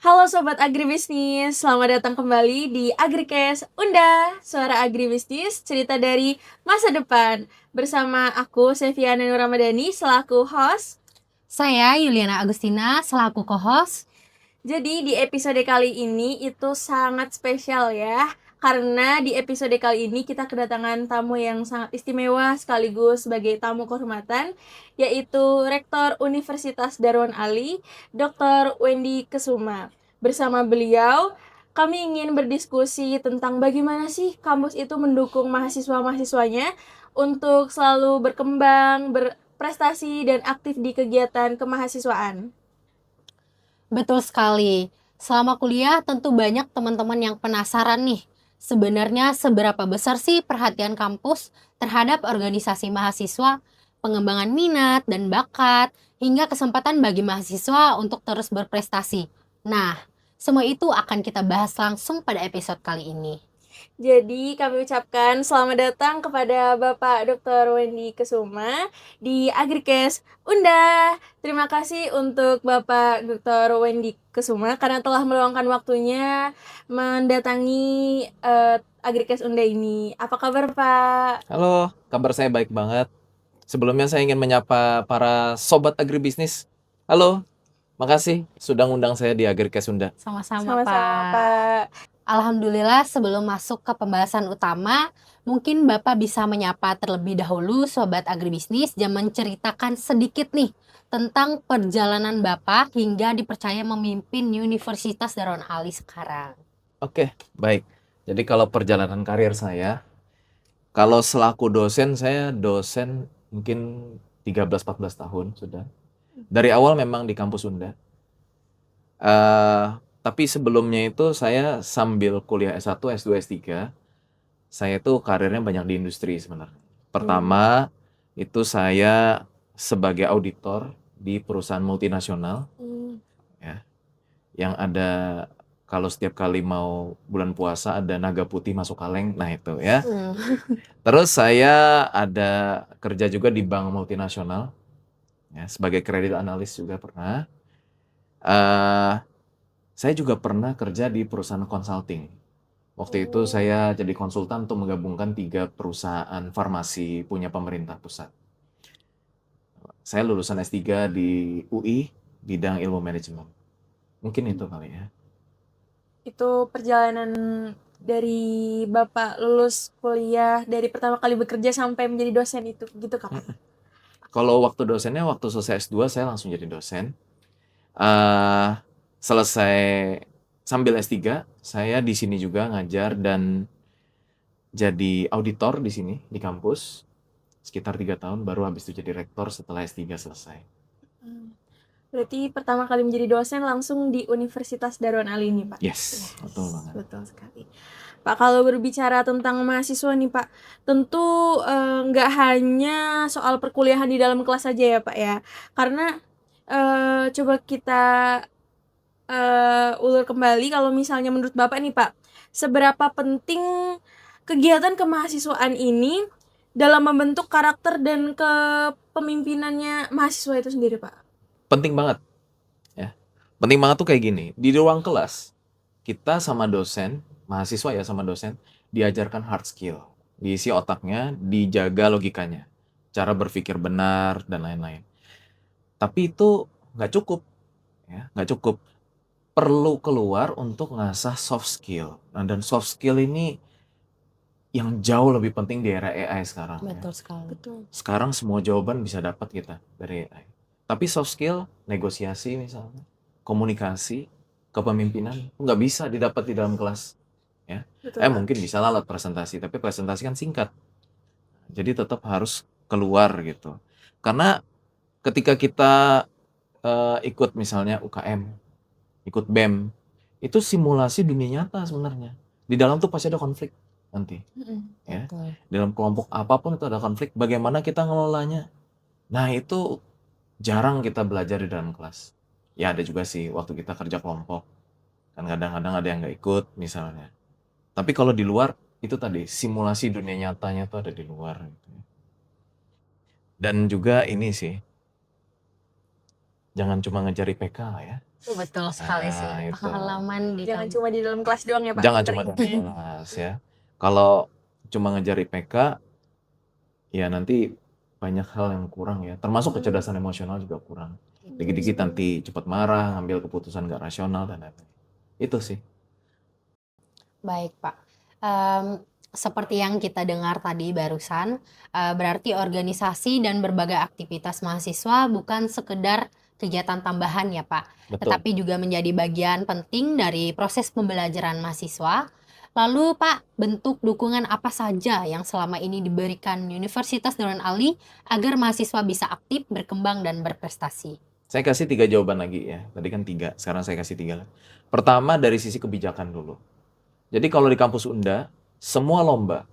Halo Sobat Agribisnis, selamat datang kembali di Agricast Unda, suara agribisnis, cerita dari masa depan. Bersama aku, Seviana Nur Ramadhani, selaku host. Saya Yuliana Agustina selaku co-host. Jadi di episode kali ini itu sangat spesial ya, karena di episode kali ini kita kedatangan tamu yang sangat istimewa sekaligus sebagai tamu kehormatan, yaitu Rektor Universitas Darwan Ali, Dr. Wendy Kesuma. Bersama beliau, kami ingin berdiskusi tentang bagaimana sih kampus itu mendukung mahasiswa-mahasiswanya untuk selalu berkembang, berprestasi, dan aktif di kegiatan kemahasiswaan. Betul sekali. Selama kuliah tentu banyak teman-teman yang penasaran nih. Sebenarnya seberapa besar sih perhatian kampus terhadap organisasi mahasiswa, pengembangan minat dan bakat, hingga kesempatan bagi mahasiswa untuk terus berprestasi. Nah, semua itu akan kita bahas langsung pada episode kali ini. Jadi kami ucapkan selamat datang kepada Bapak Dr. Wendy Kesuma di Agricast Unda. Terima kasih untuk Bapak Dr. Wendy Kesuma karena telah meluangkan waktunya mendatangi Agricast Unda ini. Apa kabar Pak? Halo, kabar saya baik banget. Sebelumnya saya ingin menyapa para sobat agribisnis. Halo, makasih sudah ngundang saya di Agricast Sunda. Sama-sama, Sama-sama Pak. Pak. Alhamdulillah, sebelum masuk ke pembahasan utama, mungkin Bapak bisa menyapa terlebih dahulu Sobat Agribisnis dan menceritakan sedikit nih tentang perjalanan Bapak hingga dipercaya memimpin Universitas Darwan Ali sekarang. Oke, baik. Jadi kalau perjalanan karir saya, kalau selaku dosen, saya dosen mungkin 13-14 tahun sudah. Dari awal memang di kampus Sunda. Tapi sebelumnya itu saya sambil kuliah S1, S2, S3, saya tuh karirnya banyak di industri sebenarnya. Pertama, itu saya sebagai auditor di perusahaan multinasional, ya, yang ada kalau setiap kali mau bulan puasa ada naga putih masuk kaleng, nah itu ya. Terus saya ada kerja juga di bank multinasional, ya, sebagai kredit analis juga pernah. Saya juga pernah kerja di perusahaan consulting. Waktu itu saya jadi konsultan untuk menggabungkan 3 perusahaan farmasi punya pemerintah pusat. Saya lulusan S3 di UI, bidang ilmu manajemen. Mungkin itu kali ya. Itu perjalanan dari Bapak lulus kuliah, dari pertama kali bekerja sampai menjadi dosen itu, gitu Kak? Kalau waktu dosennya, waktu selesai S2 saya langsung jadi dosen. Selesai sambil S3, saya di sini juga ngajar dan jadi auditor di sini, di kampus. Sekitar 3 tahun, baru habis itu jadi rektor setelah S3 selesai. Berarti pertama kali menjadi dosen langsung di Universitas Darwan Ali ini, Pak? Yes, betul banget. Betul sekali. Pak, kalau berbicara tentang mahasiswa nih, Pak, tentu nggak hanya soal perkuliahan di dalam kelas saja ya, Pak ya. Karena coba kita ulur kembali kalau misalnya menurut Bapak nih, Pak, seberapa penting kegiatan kemahasiswaan ini dalam membentuk karakter dan kepemimpinannya mahasiswa itu sendiri, Pak? Penting banget, ya. Penting banget tuh kayak gini, di ruang kelas, kita sama dosen, mahasiswa ya sama dosen, diajarkan hard skill. Diisi otaknya, dijaga logikanya, cara berpikir benar, dan lain-lain. Tapi itu nggak cukup, ya, nggak cukup. Perlu keluar untuk ngasah soft skill. Nah, dan soft skill ini yang jauh lebih penting di era AI sekarang. Ya. Betul sekali. Betul. Sekarang semua jawaban bisa dapat kita dari AI. Tapi soft skill, negosiasi misalnya, komunikasi, kepemimpinan, nggak bisa didapat di dalam kelas. Ya. Betul, Pak. Mungkin bisa lah lewat presentasi, tapi presentasi kan singkat. Jadi tetap harus keluar gitu. Karena ketika kita ikut misalnya UKM, ikut BEM, itu simulasi dunia nyata sebenarnya. Di dalam tuh pasti ada konflik nanti. Ya. Betul. Dalam kelompok apapun itu ada konflik, bagaimana kita ngelolanya. Nah itu jarang kita belajar di dalam kelas. Ya ada juga sih waktu kita kerja kelompok. Kan kadang-kadang ada yang nggak ikut misalnya. Tapi kalau di luar, itu tadi simulasi dunia nyatanya tuh ada di luar gitu ya. Dan juga ini sih, jangan cuma ngejar IPK lah ya. Betul sekali sih. Nah, itu. Pengalaman di Jangan kampus. cuma di dalam kelas doang ya Pak. Jangan pinter cuma ini. dalam kelas ya. Kalau cuma ngejar IPK, ya nanti banyak hal yang kurang ya. Termasuk kecerdasan emosional juga kurang. Dikit-dikit nanti cepat marah, ngambil keputusan gak rasional dan lain-lain. Itu sih. Baik, Pak. Seperti yang kita dengar tadi barusan, berarti organisasi dan berbagai aktivitas mahasiswa bukan sekedar kegiatan tambahan ya, Pak, Betul. tetapi juga menjadi bagian penting dari proses pembelajaran mahasiswa. Lalu, Pak, bentuk dukungan apa saja yang selama ini diberikan Universitas Darun Ali agar mahasiswa bisa aktif, berkembang, dan berprestasi? Saya kasih 3 jawaban lagi ya. Tadi kan 3, sekarang saya kasih 3 lagi. Pertama dari sisi kebijakan dulu. Jadi kalau di kampus Unda, semua lomba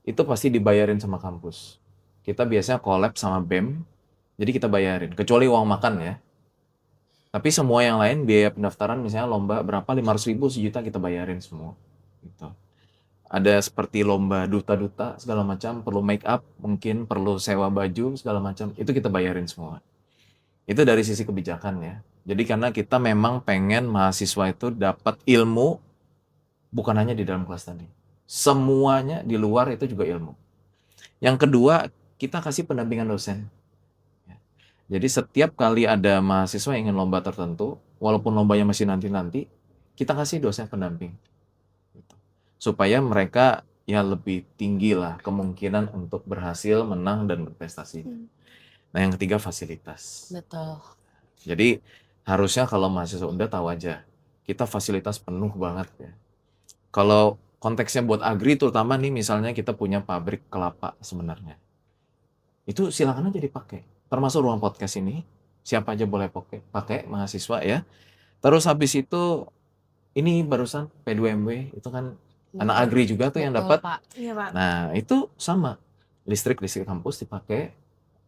itu pasti dibayarin sama kampus. Kita biasanya collab sama BEM, jadi kita bayarin. Kecuali uang makan ya. Tapi semua yang lain, biaya pendaftaran misalnya lomba berapa, 500.000, sejuta kita bayarin semua. Gitu. Ada seperti lomba duta-duta segala macam, perlu make up, mungkin perlu sewa baju segala macam, itu kita bayarin semua. Itu dari sisi kebijakan ya. Jadi karena kita memang pengen mahasiswa itu dapat ilmu bukan hanya di dalam kelas tadi. Semuanya di luar itu juga ilmu. Yang kedua, kita kasih pendampingan dosen. Ya. Jadi setiap kali ada mahasiswa yang ingin lomba tertentu, walaupun lombanya masih nanti-nanti, kita kasih dosen pendamping. Gitu. Supaya mereka ya lebih tinggi lah kemungkinan untuk berhasil, menang, dan berprestasi. Nah yang ketiga fasilitas. Betul. Jadi harusnya kalau mahasiswa Unda tahu aja, kita fasilitas penuh banget ya. Kalau konteksnya buat agri terutama nih misalnya kita punya pabrik kelapa sebenarnya. Itu silakan aja dipakai. Termasuk ruang podcast ini, siapa aja boleh pakai mahasiswa ya. Terus habis itu ini barusan P2MW itu kan anak agri juga tuh yang Betul, dapat. Pak. Iya Pak. Nah, itu sama. Listrik kampus dipakai.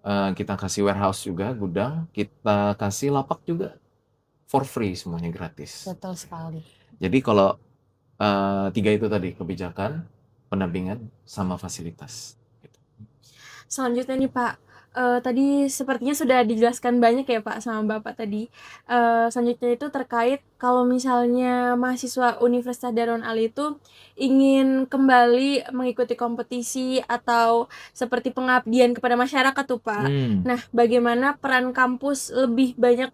Kita kasih warehouse juga, gudang, kita kasih lapak juga for free, semuanya gratis. Betul sekali. Jadi kalau 3 itu tadi, kebijakan, pendampingan, sama fasilitas. Gitu. Selanjutnya nih Pak, tadi sepertinya sudah dijelaskan banyak ya Pak sama Bapak tadi. Selanjutnya itu terkait kalau misalnya mahasiswa Universitas Darun Ali itu ingin kembali mengikuti kompetisi atau seperti pengabdian kepada masyarakat tuh Pak. Nah, bagaimana peran kampus lebih banyak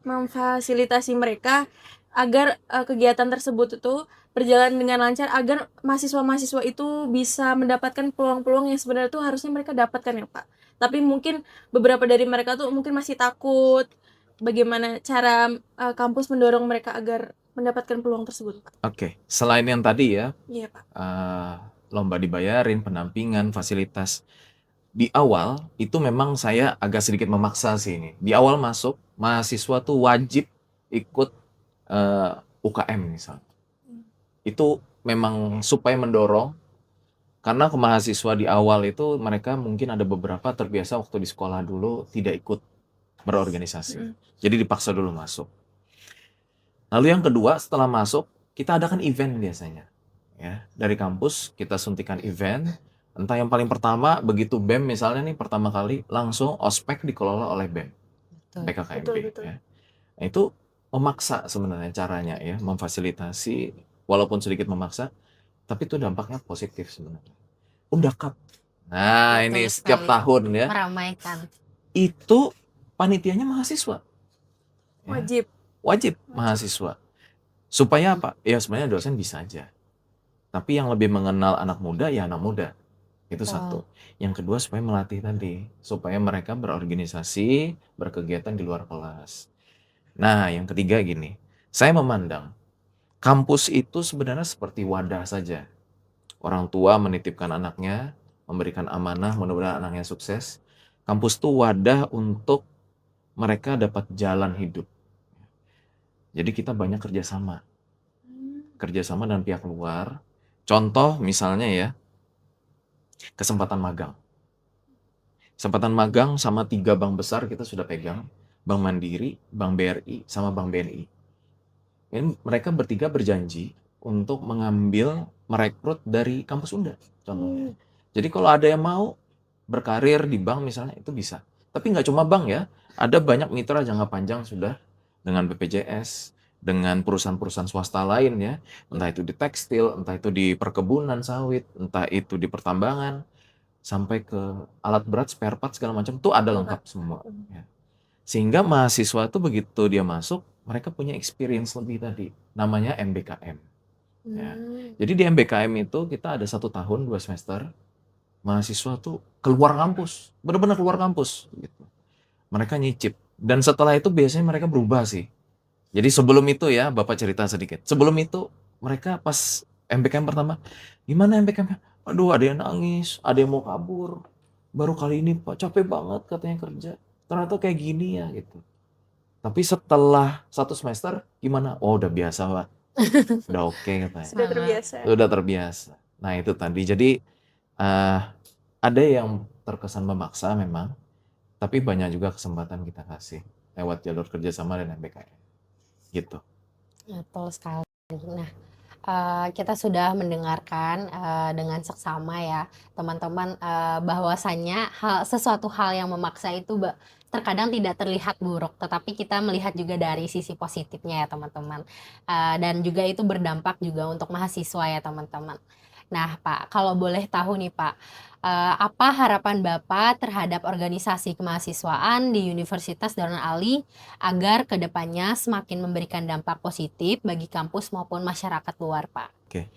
memfasilitasi mereka agar kegiatan tersebut itu berjalan dengan lancar agar mahasiswa-mahasiswa itu bisa mendapatkan peluang-peluang yang sebenarnya tuh harusnya mereka dapatkan ya Pak. Tapi mungkin beberapa dari mereka tuh mungkin masih takut. Bagaimana cara kampus mendorong mereka agar mendapatkan peluang tersebut Pak? Oke, selain yang tadi ya, Iya Pak. lomba dibayarin, pendampingan, fasilitas. Di awal itu memang saya agak sedikit memaksa sih ini. Di awal masuk, mahasiswa tuh wajib ikut UKM misalnya. Itu memang supaya mendorong, karena ke mahasiswa di awal itu mereka mungkin ada beberapa terbiasa waktu di sekolah dulu tidak ikut berorganisasi. Jadi dipaksa dulu masuk. Lalu yang kedua setelah masuk, kita adakan event biasanya. Ya, dari kampus kita suntikan event, entah yang paling pertama begitu BEM misalnya nih pertama kali langsung ospek dikelola oleh BEM. Betul. BKKMB Betul. ya. Nah, itu memaksa sebenarnya caranya ya, memfasilitasi walaupun sedikit memaksa, tapi itu dampaknya positif sebenarnya. Unda Cup. Nah, Betul ini sekali. setiap tahun ya. Meramaikan. Itu panitianya mahasiswa. Ya, Wajib. mahasiswa. Supaya apa? Ya sebenarnya dosen bisa aja. Tapi yang lebih mengenal anak muda ya anak muda. Itu satu. Yang kedua supaya melatih tadi, supaya mereka berorganisasi, berkegiatan di luar kelas. Nah, yang ketiga gini. Saya memandang kampus itu sebenarnya seperti wadah saja. Orang tua menitipkan anaknya, memberikan amanah, mudah-mudahan anaknya sukses. Kampus itu wadah untuk mereka dapat jalan hidup. Jadi kita banyak kerjasama. Kerjasama dengan pihak luar. Contoh misalnya ya, kesempatan magang. Kesempatan magang sama 3 bank besar kita sudah pegang. Bank Mandiri, Bank BRI, sama Bank BNI. Ini mereka bertiga berjanji untuk merekrut dari kampus Unda contohnya. Jadi kalau ada yang mau berkarir di bank misalnya itu bisa. Tapi nggak cuma bank ya, ada banyak mitra jangka panjang sudah dengan BPJS, dengan perusahaan-perusahaan swasta lain ya, entah itu di tekstil, entah itu di perkebunan sawit, entah itu di pertambangan, sampai ke alat berat, spare part segala macam tuh ada lengkap semua. Ya. Sehingga mahasiswa tuh begitu dia masuk, mereka punya experience lebih tadi, namanya MBKM. Ya. Jadi di MBKM itu kita ada 1 tahun 2 semester, mahasiswa tuh keluar kampus, benar-benar keluar kampus gitu. Mereka nyicip dan setelah itu biasanya mereka berubah sih. Jadi sebelum itu ya, Bapak cerita sedikit. Sebelum itu mereka pas MBKM pertama, gimana MBKM? Aduh, ada yang nangis, ada yang mau kabur. Baru kali ini Pak capek banget katanya kerja. Ternyata kayak gini ya gitu. Tapi setelah 1 semester gimana? Oh, udah biasa, Pak. Udah oke katanya. Sudah terbiasa. Udah terbiasa. Nah, itu tadi. Jadi ada yang terkesan memaksa memang, tapi banyak juga kesempatan kita kasih lewat jalur kerjasama dan MBKM. Gitu. Betul sekali. Nah, kita sudah mendengarkan dengan seksama ya teman-teman bahwasannya sesuatu hal yang memaksa itu terkadang tidak terlihat buruk, tetapi kita melihat juga dari sisi positifnya ya teman-teman. Dan juga itu berdampak juga untuk mahasiswa ya teman-teman. Nah Pak, kalau boleh tahu nih Pak, apa harapan Bapak terhadap organisasi kemahasiswaan di Universitas Darun Ali agar kedepannya semakin memberikan dampak positif bagi kampus maupun masyarakat luar, Pak? Oke.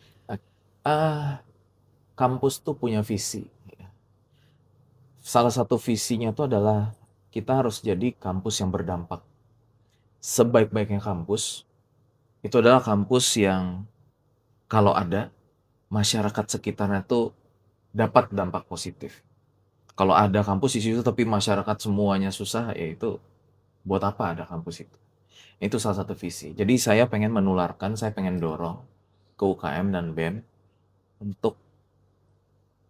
Kampus tuh punya visi. Salah satu visinya tuh adalah kita harus jadi kampus yang berdampak. Sebaik-baiknya kampus, itu adalah kampus yang kalau ada, masyarakat sekitarnya tuh dapat dampak positif. Kalau ada kampus di situ tapi masyarakat semuanya susah, ya itu buat apa ada kampus itu? Itu salah satu visi. Jadi saya pengen menularkan, saya pengen dorong ke UKM dan BEM untuk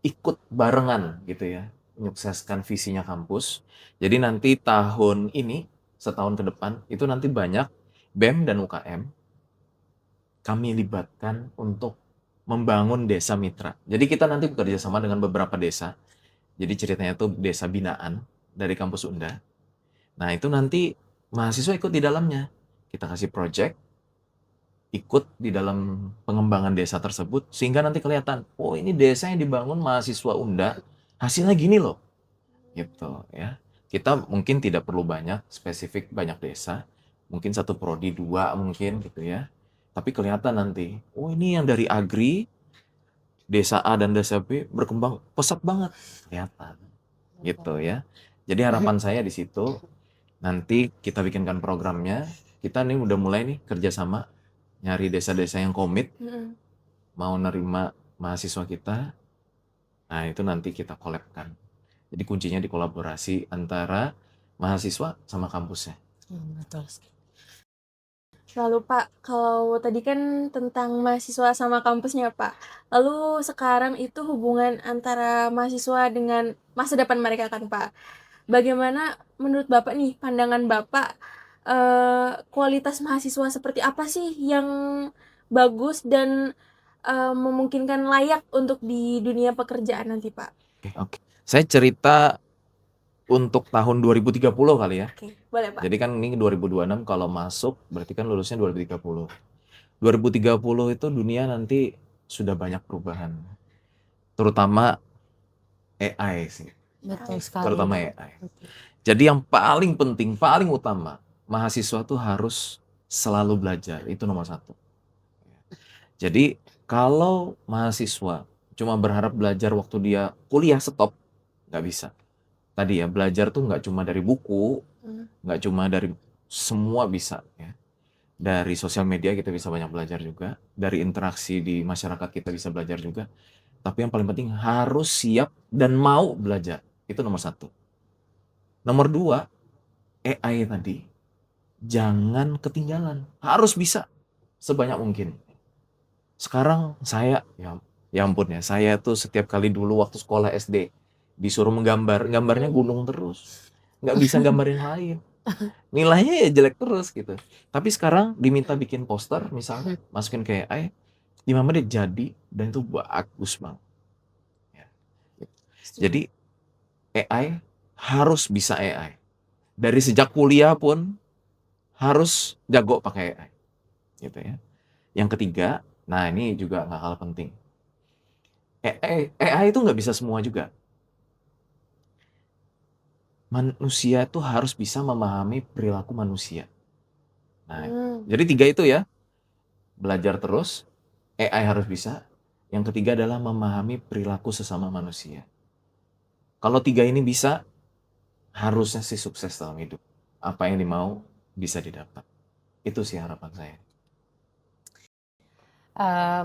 ikut barengan gitu ya, menyukseskan visinya kampus. Jadi nanti tahun ini, setahun ke depan, itu nanti banyak BEM dan UKM kami libatkan untuk membangun desa mitra. Jadi kita nanti bekerja sama dengan beberapa desa. Jadi ceritanya tuh desa binaan dari kampus Unda. Nah itu nanti mahasiswa ikut di dalamnya. Kita kasih project, ikut di dalam pengembangan desa tersebut, sehingga nanti kelihatan, oh ini desa yang dibangun mahasiswa Unda, hasilnya gini loh. Gitu ya. Kita mungkin tidak perlu banyak, spesifik banyak desa. Mungkin 1 prodi 2 mungkin gitu ya. Tapi kelihatan nanti, oh ini yang dari Agri, desa A dan desa B berkembang pesat banget, kelihatan gitu ya. Jadi harapan saya di situ, nanti kita bikinkan programnya, kita nih udah mulai nih kerjasama, nyari desa-desa yang komit, mau nerima mahasiswa kita, nah itu nanti kita collab-kan. Jadi kuncinya di kolaborasi antara mahasiswa sama kampusnya. Betul. Lalu Pak, kalau tadi kan tentang mahasiswa sama kampusnya Pak. Lalu sekarang itu hubungan antara mahasiswa dengan masa depan mereka kan Pak. Bagaimana menurut Bapak nih, pandangan Bapak, kualitas mahasiswa seperti apa sih yang bagus dan memungkinkan layak untuk di dunia pekerjaan nanti Pak? Oke. Saya cerita untuk tahun 2030 kali ya. Oke, boleh Pak. Jadi kan ini 2026 kalau masuk berarti kan lulusnya 2030. 2030 itu dunia nanti sudah banyak perubahan. Terutama AI sih. Betul sekali. Terutama AI. Jadi yang paling penting, paling utama, mahasiswa tuh harus selalu belajar. Itu nomor 1. Jadi kalau mahasiswa cuma berharap belajar waktu dia kuliah stop, nggak bisa. Tadi ya, belajar tuh nggak cuma dari buku, nggak cuma dari semua bisa ya. Dari sosial media kita bisa banyak belajar juga, dari interaksi di masyarakat kita bisa belajar juga. Tapi yang paling penting harus siap dan mau belajar. Itu nomor 1. Nomor 2, AI tadi. Jangan ketinggalan, harus bisa sebanyak mungkin. Sekarang saya, ya ampun ya, saya tuh setiap kali dulu waktu sekolah SD, disuruh menggambar, gambarnya gunung terus. Nggak bisa gambar yang lain. Nilainya ya jelek terus gitu. Tapi sekarang diminta bikin poster misalnya, masukin ke AI, 5 menit jadi, dan itu bagus banget. Ya. Jadi AI harus bisa AI. Dari sejak kuliah pun harus jago pakai AI. Gitu ya. Yang ketiga, nah ini juga nggak kalah penting. AI itu nggak bisa semua juga. Manusia itu harus bisa memahami perilaku manusia. Nah, jadi 3 itu ya. Belajar terus, AI harus bisa. Yang ketiga adalah memahami perilaku sesama manusia. Kalau 3 ini bisa, harusnya sih sukses dalam hidup. Apa yang dimau bisa didapat. Itu sih harapan saya.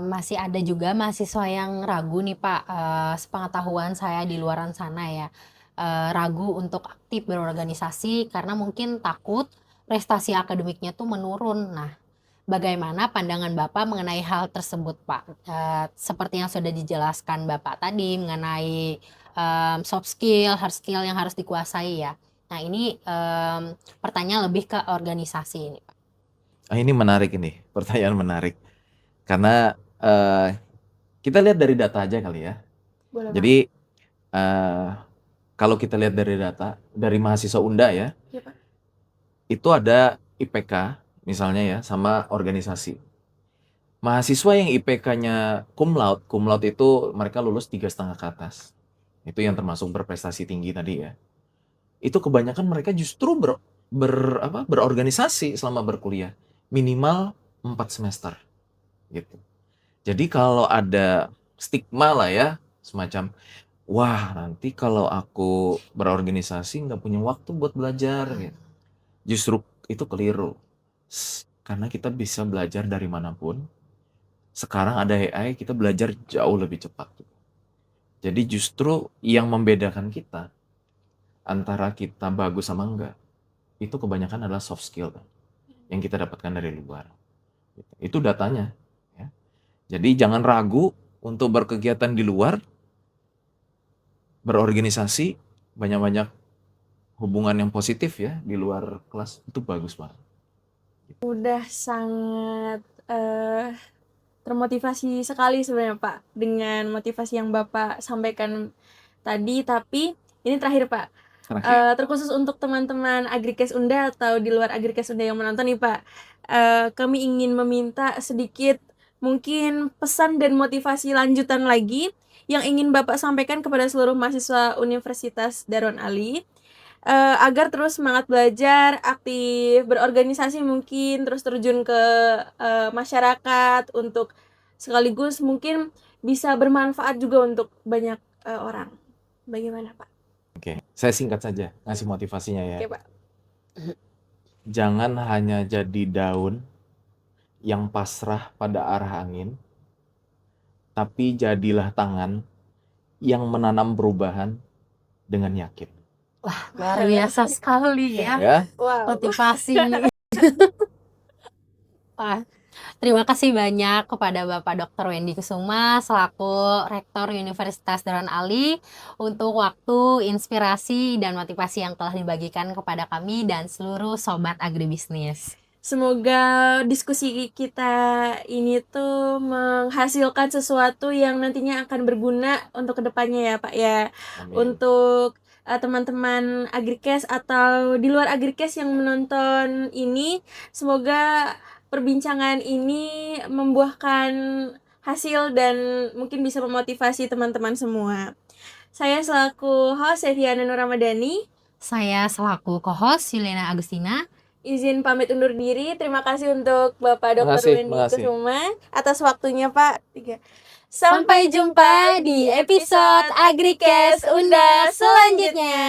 Masih ada juga mahasiswa yang ragu nih Pak, sepengetahuan saya di luaran sana ya, ragu untuk aktif berorganisasi karena mungkin takut prestasi akademiknya tuh menurun. Nah, bagaimana pandangan Bapak mengenai hal tersebut Pak? Seperti yang sudah dijelaskan Bapak tadi mengenai soft skill, hard skill yang harus dikuasai ya. Nah ini pertanyaan lebih ke organisasi ini Pak. Ini menarik ini, pertanyaan menarik. Karena kita lihat dari data aja kali ya. Boleh Jadi kalau kita lihat dari data dari mahasiswa Unda ya, Iya, Pak. itu ada IPK misalnya ya sama organisasi. Mahasiswa yang IPK-nya cum laude itu mereka lulus 3,5 ke atas. Itu yang termasuk berprestasi tinggi tadi ya. Itu kebanyakan mereka justru berorganisasi selama berkuliah. Minimal 4 semester gitu. Jadi kalau ada stigma lah ya, semacam, wah nanti kalau aku berorganisasi nggak punya waktu buat belajar. Gitu. Justru itu keliru. Karena kita bisa belajar dari manapun. Sekarang ada AI, kita belajar jauh lebih cepat. Jadi justru yang membedakan kita antara kita bagus sama enggak, itu kebanyakan adalah soft skill yang kita dapatkan dari luar. Itu datanya. Ya. Jadi jangan ragu untuk berkegiatan di luar, berorganisasi, banyak-banyak hubungan yang positif ya di luar kelas, itu bagus banget. Udah sangat termotivasi sekali sebenarnya Pak dengan motivasi yang Bapak sampaikan tadi, tapi ini terakhir Pak. Terkhusus untuk teman-teman Agrikes Unda atau di luar Agrikes Unda yang menonton nih Pak, kami ingin meminta sedikit mungkin pesan dan motivasi lanjutan lagi yang ingin Bapak sampaikan kepada seluruh mahasiswa Universitas Darun Ali, agar terus semangat belajar, aktif berorganisasi mungkin, terus terjun ke masyarakat untuk sekaligus mungkin bisa bermanfaat juga untuk banyak orang. Bagaimana Pak? Oke, saya singkat saja ngasih motivasinya ya. Oke Pak. Jangan hanya jadi daun yang pasrah pada arah angin, tapi jadilah tangan yang menanam perubahan dengan yakin. Wah, luar biasa sekali ya. Ya. Wow. Motivasi. Wah, terima kasih banyak kepada Bapak Dr. Wendy Kusuma selaku Rektor Universitas Darun Ali untuk waktu, inspirasi, dan motivasi yang telah dibagikan kepada kami dan seluruh Sobat Agribisnis. Semoga diskusi kita ini tuh menghasilkan sesuatu yang nantinya akan berguna untuk kedepannya ya Pak ya. Amin. Untuk teman-teman Agrikes atau di luar Agrikes yang menonton ini, semoga perbincangan ini membuahkan hasil dan mungkin bisa memotivasi teman-teman semua. Saya selaku host Eviana Nur Ramadhani. Saya selaku co-host Yulena Agustina. Izin pamit undur diri. Terima kasih untuk Bapak Dr. Wendy Kusuma atas waktunya Pak. Sampai jumpa di episode Agrikes Unda selanjutnya.